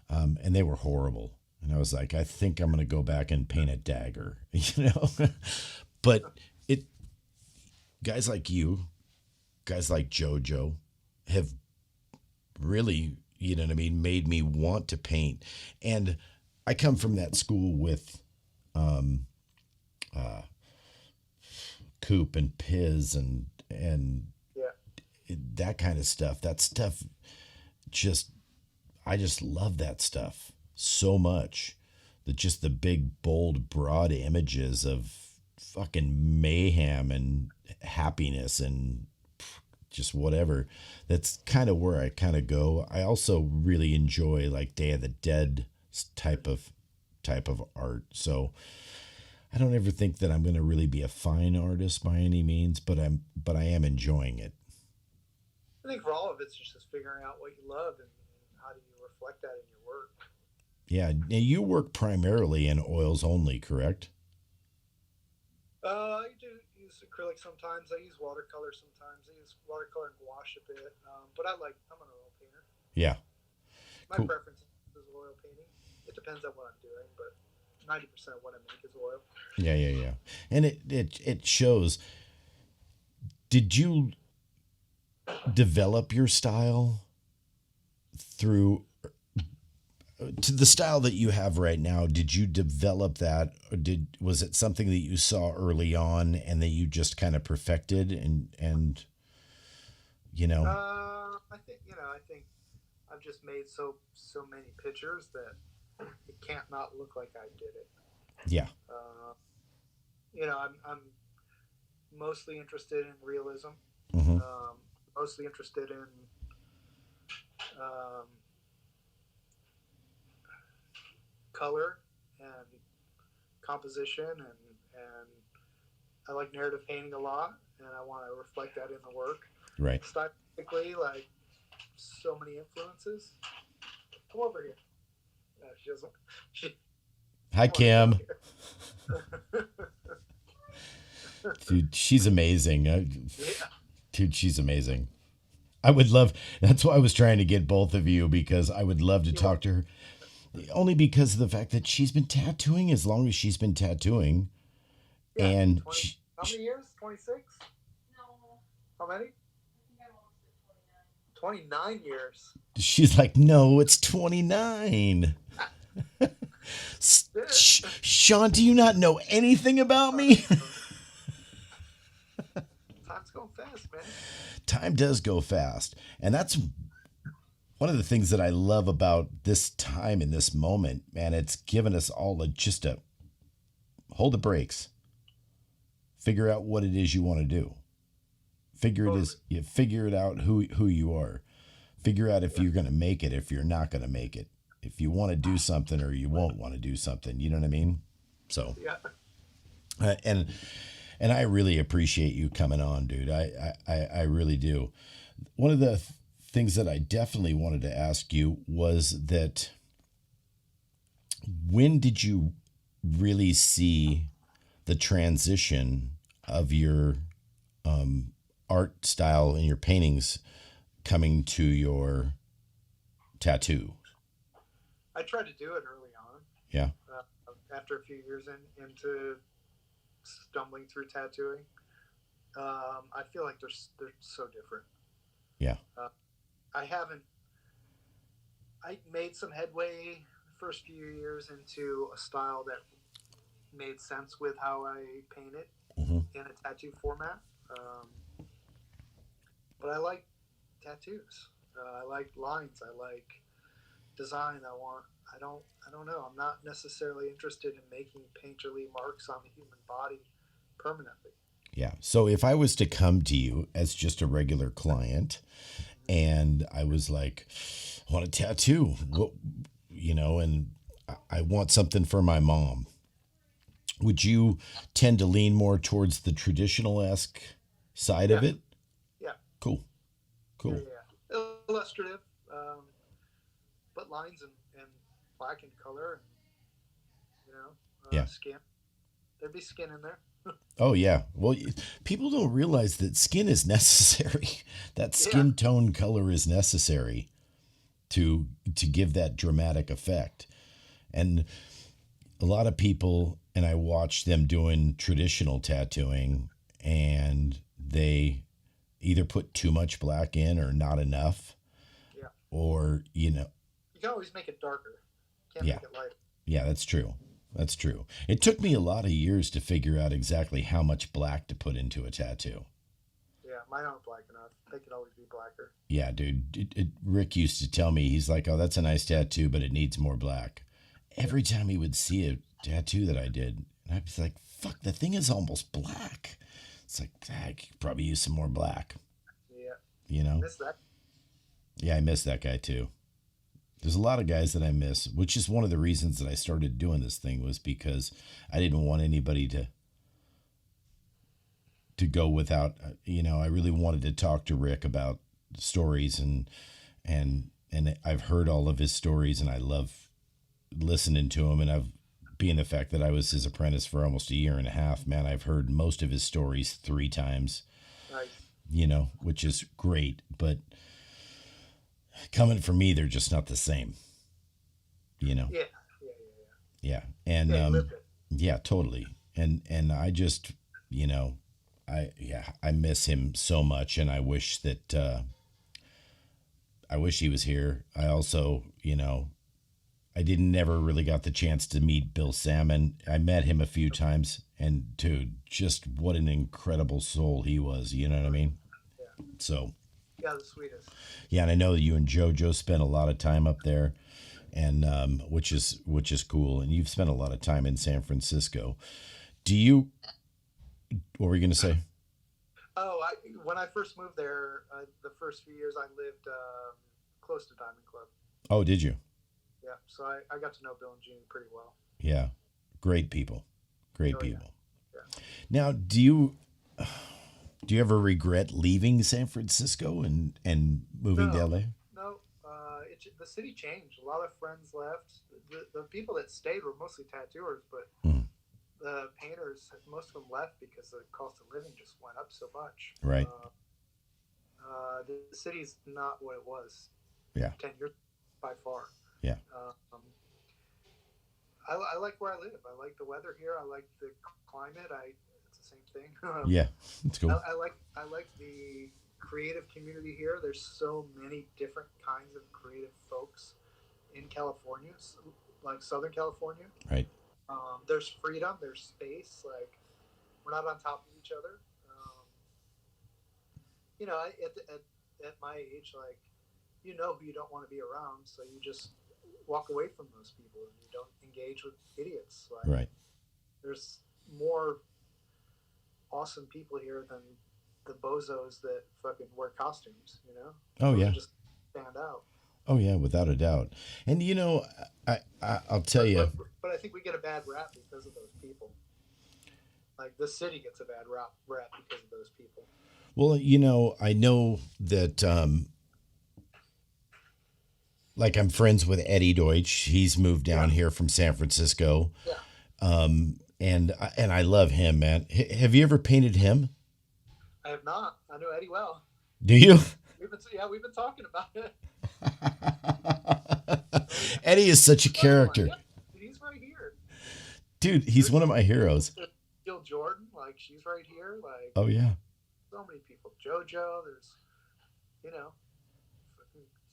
Speaker 1: and they were horrible. And I was like, I think I'm going to go back and paint a dagger, you know, but it, guys like you, guys like JoJo have really, you know what I mean, made me want to paint. And I come from that school with uh, Coop and Piz and
Speaker 2: Yeah.
Speaker 1: that kind of stuff. That stuff just I just love that stuff so much. The big bold broad images of fucking mayhem and happiness and just whatever. That's kind of where I kind of go. I also really enjoy like Day of the Dead type of art. So I don't ever think that I'm going to really be a fine artist by any means, but I am enjoying it.
Speaker 2: I think for all of it's just figuring out what you love and how do you reflect that in your work.
Speaker 1: Yeah, now you work primarily in oils only, correct?
Speaker 2: I do use acrylic sometimes. I use watercolor sometimes. I use watercolor and gouache a bit. But I'm an oil painter.
Speaker 1: Yeah.
Speaker 2: My
Speaker 1: Cool.
Speaker 2: preference is oil painting. It depends on what I'm doing, but 90% of what I make is oil.
Speaker 1: Yeah. And it shows. Did you develop your style through to the style that you have right now? Did you develop that, or was it something that you saw early on and that you just kind of perfected and you know?
Speaker 2: I think I've just made so many pictures that it can't not look like I did it.
Speaker 1: Yeah.
Speaker 2: Uh, I'm mostly interested in realism.
Speaker 1: Mm-hmm.
Speaker 2: Mostly interested in um, color and composition, and I like narrative painting a lot, and I want to reflect that in the work.
Speaker 1: Right.
Speaker 2: Stylistically, like so many influences. Come over here. No, she doesn't. She
Speaker 1: Hi,
Speaker 2: don't want
Speaker 1: Kim.
Speaker 2: to come here.
Speaker 1: Dude, she's amazing.
Speaker 2: Yeah.
Speaker 1: Dude, she's amazing. I would love. That's why I was trying to get both of you because I would love to
Speaker 2: You
Speaker 1: talk to her. Only because of the fact that she's been tattooing as long as she's been tattooing,
Speaker 2: Yeah.
Speaker 1: and
Speaker 2: 20, how many years? 26? No. How many? 29 years.
Speaker 1: she's like, no, it's 29. Shawn, do you not know anything about me?
Speaker 2: Time's going fast, man.
Speaker 1: Time does go fast, and that's one of the things that I love about this time in this moment, man. It's given us all just a hold the brakes, figure out what it is you want to do,
Speaker 2: Totally.
Speaker 1: you figure it out who you are, figure out if
Speaker 2: Yeah.
Speaker 1: you're going to make it, if you're not going to make it, if you want to do something or you won't want to do something. You know what I mean? So,
Speaker 2: Yeah.
Speaker 1: uh, and and I really appreciate you coming on, dude. I really do. One of the things that I definitely wanted to ask you was that when did you really see the transition of your art style and your paintings coming to your tattoo?
Speaker 2: I tried to do it early on.
Speaker 1: Yeah.
Speaker 2: After a few years into stumbling through tattooing, I feel like they're so different.
Speaker 1: Yeah.
Speaker 2: I haven't. I made some headway the first few years into a style that made sense with how I paint it
Speaker 1: Hmm.
Speaker 2: in a tattoo format. But I like tattoos. I like lines. I like design. I don't know. I'm not necessarily interested in making painterly marks on the human body permanently.
Speaker 1: Yeah. So if I was to come to you as just a regular client and I was like, I want a tattoo, what, and I want something for my mom, would you tend to lean more towards the traditional-esque side of
Speaker 2: Yeah.
Speaker 1: it?
Speaker 2: Yeah.
Speaker 1: Cool.
Speaker 2: Yeah.
Speaker 1: Cool.
Speaker 2: Yeah. Illustrative. um, but lines and black in color, and
Speaker 1: Yeah.
Speaker 2: skin. There'd be skin in there.
Speaker 1: Oh yeah. Well, people don't realize that skin is necessary. That
Speaker 2: Yeah,
Speaker 1: skin tone color is necessary to to give that dramatic effect. And a lot of people, and I watch them doing traditional tattooing, and they either put too much black in or not enough,
Speaker 2: yeah.
Speaker 1: or
Speaker 2: You can always make it darker. Can't
Speaker 1: yeah,
Speaker 2: make it lighter.
Speaker 1: yeah, that's true. That's true. It took me a lot of years to figure out exactly how much black to put into a tattoo.
Speaker 2: Yeah, mine aren't black enough. They could always be blacker.
Speaker 1: Yeah, dude. Rick used to tell me, he's like, "Oh, that's a nice tattoo, but it needs more black."
Speaker 2: Yeah,
Speaker 1: Every time he would see a tattoo that I did, I'd be like, "Fuck, the thing is almost black." It's like, I could probably use some more black.
Speaker 2: yeah.
Speaker 1: You know?
Speaker 2: Miss that.
Speaker 1: Yeah, I miss that guy too. There's a lot of guys that I miss, which is one of the reasons that I started doing this thing, was because I didn't want anybody to go without. I really wanted to talk to Rick about stories, and I've heard all of his stories, and I love listening to him. And I've being the fact that I was his apprentice for almost a year and a half, man, I've heard most of his stories 3 times.
Speaker 2: Nice.
Speaker 1: Which is great, but coming from me, they're just not the same. You know.
Speaker 2: Yeah, yeah, yeah,
Speaker 1: Yeah, and
Speaker 2: yeah. Yeah, you lived it.
Speaker 1: yeah, totally. And I just, I miss him so much, and I wish he was here. I also, I didn't never really got the chance to meet Bill Salmon. I met him a few times, and dude, just what an incredible soul he was. You know what I mean?
Speaker 2: Yeah,
Speaker 1: So
Speaker 2: yeah. The sweetest.
Speaker 1: yeah, and I know that you and JoJo spent a lot of time up there, and which is cool. And you've spent a lot of time in San Francisco. Do you? What were you gonna say?
Speaker 2: Oh, when I first moved there, the first few years I lived close to Diamond Club.
Speaker 1: Oh, did you?
Speaker 2: Yeah, so I got to know Bill and Gene pretty well.
Speaker 1: Yeah, great people, great
Speaker 2: Oh yeah,
Speaker 1: people.
Speaker 2: yeah.
Speaker 1: Now, do you ever regret leaving San Francisco and moving to
Speaker 2: No,
Speaker 1: LA?
Speaker 2: no. The city changed. A lot of friends left. The people that stayed were mostly tattooers, but
Speaker 1: Mm,
Speaker 2: the painters, most of them left because the cost of living just went up so much.
Speaker 1: right.
Speaker 2: The city's not what it was
Speaker 1: Yeah.
Speaker 2: 10 years by far.
Speaker 1: Yeah.
Speaker 2: Um, I like where I live. I like the weather here. I like the climate. It's the same thing.
Speaker 1: Yeah. It's cool.
Speaker 2: I like the creative community here. There's so many different kinds of creative folks in California, like Southern California.
Speaker 1: Right.
Speaker 2: There's freedom. There's space. Like we're not on top of each other. At my age, like who you don't want to be around, so you just walk away from those people and you don't engage with idiots. Like
Speaker 1: Right.
Speaker 2: there's more awesome people here than the bozos that fucking wear costumes.
Speaker 1: Oh
Speaker 2: Those
Speaker 1: yeah.
Speaker 2: just stand out.
Speaker 1: Oh yeah. Without a doubt. And I'll tell
Speaker 2: But
Speaker 1: you.
Speaker 2: but but I think we get a bad rap because of those people. Like the city gets a bad rap because of those people.
Speaker 1: Well, I know that like I'm friends with Eddie Deutsch. He's moved down
Speaker 2: Yeah,
Speaker 1: here from San Francisco.
Speaker 2: yeah.
Speaker 1: And I love him, man. Have you ever painted him?
Speaker 2: I have not. I know Eddie well.
Speaker 1: Do you?
Speaker 2: We've been talking about it.
Speaker 1: Eddie is such a character.
Speaker 2: Yeah, he's right here.
Speaker 1: Dude, he's one of my heroes.
Speaker 2: Jill Jordan, like she's right here. Like
Speaker 1: Oh yeah.
Speaker 2: so many people. JoJo, there's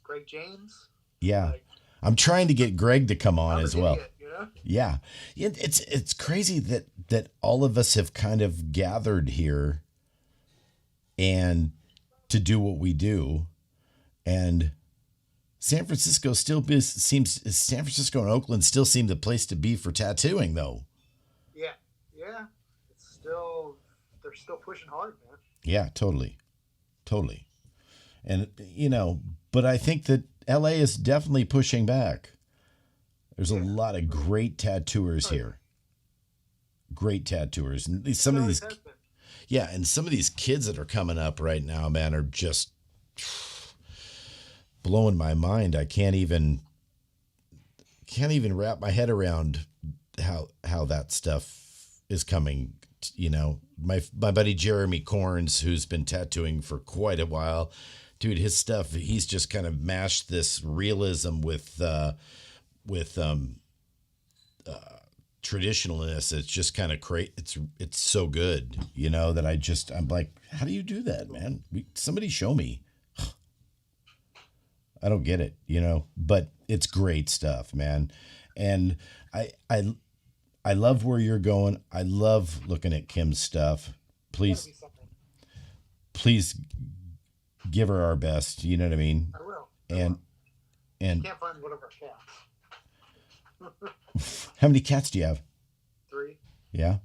Speaker 2: Greg James.
Speaker 1: Yeah.
Speaker 2: Like
Speaker 1: I'm trying to get Greg to come on
Speaker 2: I'm an
Speaker 1: as well.
Speaker 2: idiot.
Speaker 1: Yeah. It's crazy that all of us have kind of gathered here and to do what we do. And San Francisco San Francisco and Oakland still seem the place to be for tattooing though.
Speaker 2: Yeah, yeah. They're still pushing hard, man.
Speaker 1: Yeah, totally. Totally. And but I think that LA is definitely pushing back. There's a
Speaker 2: Yeah.
Speaker 1: lot of great tattooers
Speaker 2: Oh yeah.
Speaker 1: here. Great tattooers. And
Speaker 2: It
Speaker 1: some of
Speaker 2: always
Speaker 1: these
Speaker 2: has been.
Speaker 1: and some of these kids that are coming up right now, man, are just blowing my mind. I can't even wrap my head around how that stuff is coming. You know, my buddy Jeremy Corns, who's been tattooing for quite a while, dude, his stuff. He's just kind of mashed this realism with traditionalness. It's just kind of crazy. It's so good, you know, that I'm like, how do you do that, man? Somebody show me. I don't get it, you know, but it's great stuff, man. And I love where you're going. I love looking at Kim's stuff. Please, please give her our best. You know what I mean?
Speaker 2: I will.
Speaker 1: And and
Speaker 2: Can't find one of our cats.
Speaker 1: how many cats do you have?
Speaker 2: 3.
Speaker 1: Yeah.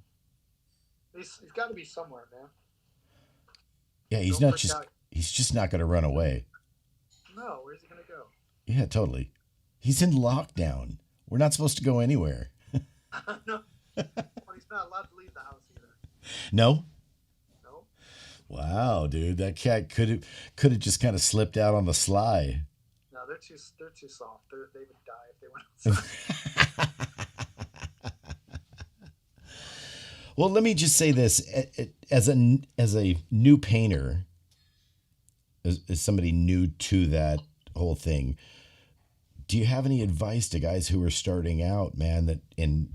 Speaker 2: He's got to be somewhere, man.
Speaker 1: Yeah, he's
Speaker 2: Don't
Speaker 1: not
Speaker 2: freak
Speaker 1: just
Speaker 2: out.
Speaker 1: he's just not going to run away.
Speaker 2: No, where's he gonna go?
Speaker 1: Yeah, totally. He's in lockdown. We're not supposed to go anywhere.
Speaker 2: No, well, he's not allowed to leave the house either.
Speaker 1: No?
Speaker 2: No,
Speaker 1: Wow, dude, that cat could have just kind of slipped out on the sly.
Speaker 2: no, they're too soft. They would die if they went outside.
Speaker 1: Well, let me just say this: as a new painter, as somebody new to that whole thing, do you have any advice to guys who are starting out, man, that in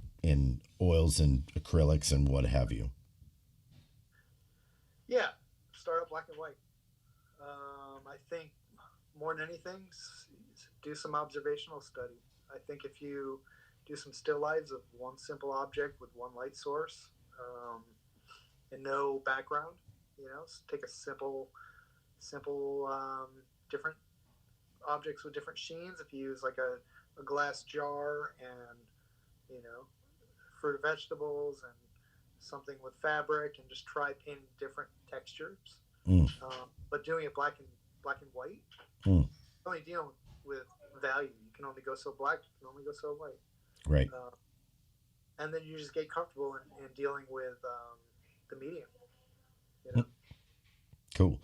Speaker 1: oils and acrylics and what have you?
Speaker 2: Yeah, start out black and white. I think more than anything, do some observational study. I think if you do some still lives of one simple object with one light source, and no background, you know, take a simple different objects with different sheens. If you use like a glass jar and, you know, fruit or vegetables and something with fabric, and just try painting different textures.
Speaker 1: Mm,
Speaker 2: But doing it black and white,
Speaker 1: mm,
Speaker 2: only dealing with value. You can only go so black. You can only go so white.
Speaker 1: right.
Speaker 2: And then you just get comfortable in dealing with the medium. You know?
Speaker 1: Cool.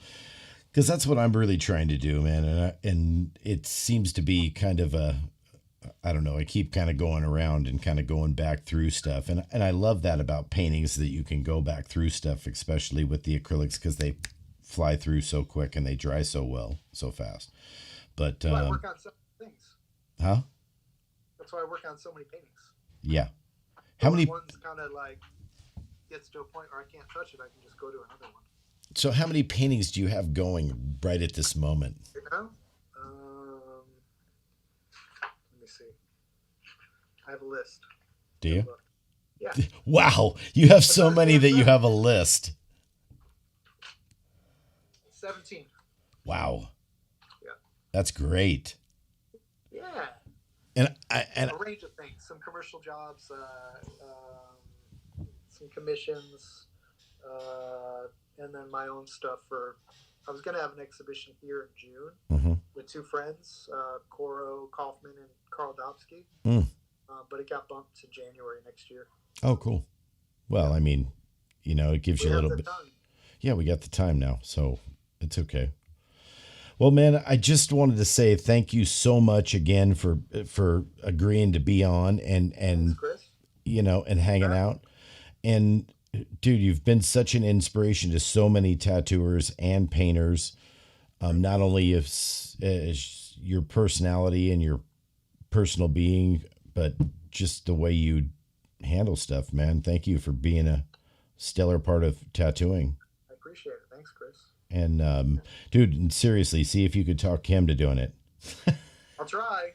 Speaker 1: Because that's what I'm really trying to do, man. And it seems to be kind of I don't know. I keep kind of going around and kind of going back through stuff, and I love that about paintings, that you can go back through stuff, especially with the acrylics, because they fly through so quick and they dry so well, so fast. But
Speaker 2: That's why I work on so many things.
Speaker 1: huh?
Speaker 2: That's why I work on so many paintings.
Speaker 1: Yeah.
Speaker 2: So
Speaker 1: How many?
Speaker 2: when one's kind of like gets to a point where I can't touch it, I can just go to another one.
Speaker 1: So how many paintings do you have going right at this moment?
Speaker 2: You know? Let me see. I have a list.
Speaker 1: Do you?
Speaker 2: Look. Yeah.
Speaker 1: Wow, you have so many that you have a list.
Speaker 2: 17.
Speaker 1: Wow,
Speaker 2: Yeah.
Speaker 1: that's great.
Speaker 2: Yeah.
Speaker 1: And
Speaker 2: A range of things. Some commercial jobs, some commissions, and then my own stuff I was going to have an exhibition here in June
Speaker 1: mhm.
Speaker 2: with 2 friends, Coro Kaufman and Carl Dobsky,
Speaker 1: Mm.
Speaker 2: but it got bumped to January next year.
Speaker 1: Oh, cool. Well, I mean, you know, it gives
Speaker 2: We
Speaker 1: you a
Speaker 2: have
Speaker 1: little
Speaker 2: the
Speaker 1: bit.
Speaker 2: time.
Speaker 1: Yeah, we got the time now, so it's okay. Well, man, I just wanted to say thank you so much again for agreeing to be on
Speaker 2: Thanks,
Speaker 1: and
Speaker 2: Chris.
Speaker 1: you know, and hanging
Speaker 2: Sure.
Speaker 1: out. And dude, you've been such an inspiration to so many tattooers and painters. Not only as your personality and your personal being, but just the way you handle stuff, man. Thank you for being a stellar part of tattooing.
Speaker 2: I appreciate it. Thanks, Chris.
Speaker 1: And dude, seriously, see if you could talk Kim to doing it.
Speaker 2: I'll try.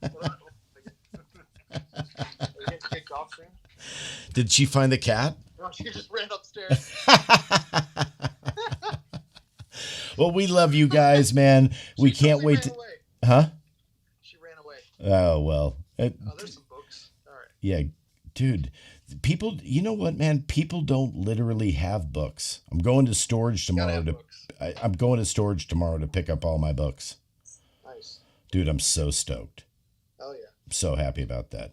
Speaker 2: Hold on. Are you getting kicked off soon?
Speaker 1: Did she find the cat?
Speaker 2: No, she just ran upstairs.
Speaker 1: Well, we love you guys, man. We
Speaker 2: She
Speaker 1: can't
Speaker 2: totally
Speaker 1: wait
Speaker 2: ran
Speaker 1: to.
Speaker 2: away.
Speaker 1: Huh?
Speaker 2: She ran away.
Speaker 1: Oh well.
Speaker 2: Oh, there's some books. All right.
Speaker 1: Yeah, dude. People, you know what, man? People don't literally have books. I'm going to storage
Speaker 2: Gotta
Speaker 1: tomorrow
Speaker 2: have
Speaker 1: to.
Speaker 2: books.
Speaker 1: I'm going to storage tomorrow to pick up all my books.
Speaker 2: Nice.
Speaker 1: Dude, I'm so stoked.
Speaker 2: Oh yeah.
Speaker 1: I'm so happy about that.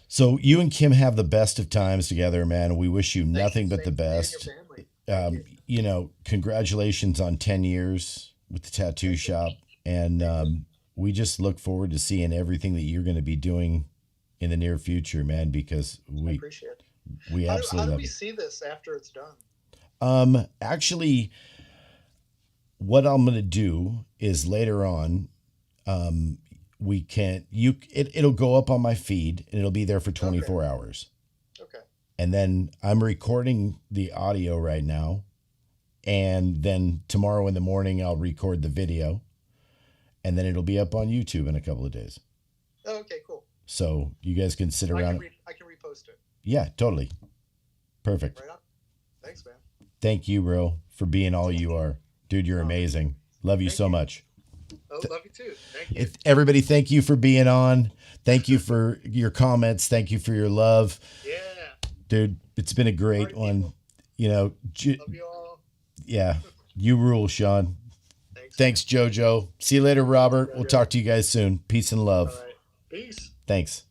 Speaker 1: So you and Kim have the best of times together, man. We wish you nothing but the
Speaker 2: Same to you and
Speaker 1: best.
Speaker 2: your family. Thank you.
Speaker 1: You know, congratulations on 10 years with the tattoo shop. And we just look forward to seeing everything that you're going to be doing in the near future, man, because
Speaker 2: I appreciate it.
Speaker 1: we
Speaker 2: How
Speaker 1: absolutely
Speaker 2: do
Speaker 1: love
Speaker 2: we
Speaker 1: it.
Speaker 2: see this after it's done?
Speaker 1: Actually, what I'm going to do is later on, we can it'll go up on my feed and it'll be there for 24 hours.
Speaker 2: Okay.
Speaker 1: And then I'm recording the audio right now, and then tomorrow in the morning I'll record the video, and then it'll be up on YouTube in a couple of days.
Speaker 2: Oh, okay, cool.
Speaker 1: So you guys can sit around.
Speaker 2: I can repost it.
Speaker 1: Yeah, totally. Perfect.
Speaker 2: Right on. Thanks, man.
Speaker 1: Thank you, bro, for being all you are. Dude, you're amazing. Love you so much.
Speaker 2: Oh, love you too. Thank you.
Speaker 1: Everybody, thank you for being on. Thank you for your comments. Thank you for your love.
Speaker 2: Yeah.
Speaker 1: Dude, it's been a great one.
Speaker 2: People.
Speaker 1: You know,
Speaker 2: Love you all.
Speaker 1: yeah, you rule, Shawn.
Speaker 2: Thanks,
Speaker 1: Jojo. See you later, Robert. We'll talk to you guys soon. Peace and love.
Speaker 2: All right. Peace.
Speaker 1: Thanks.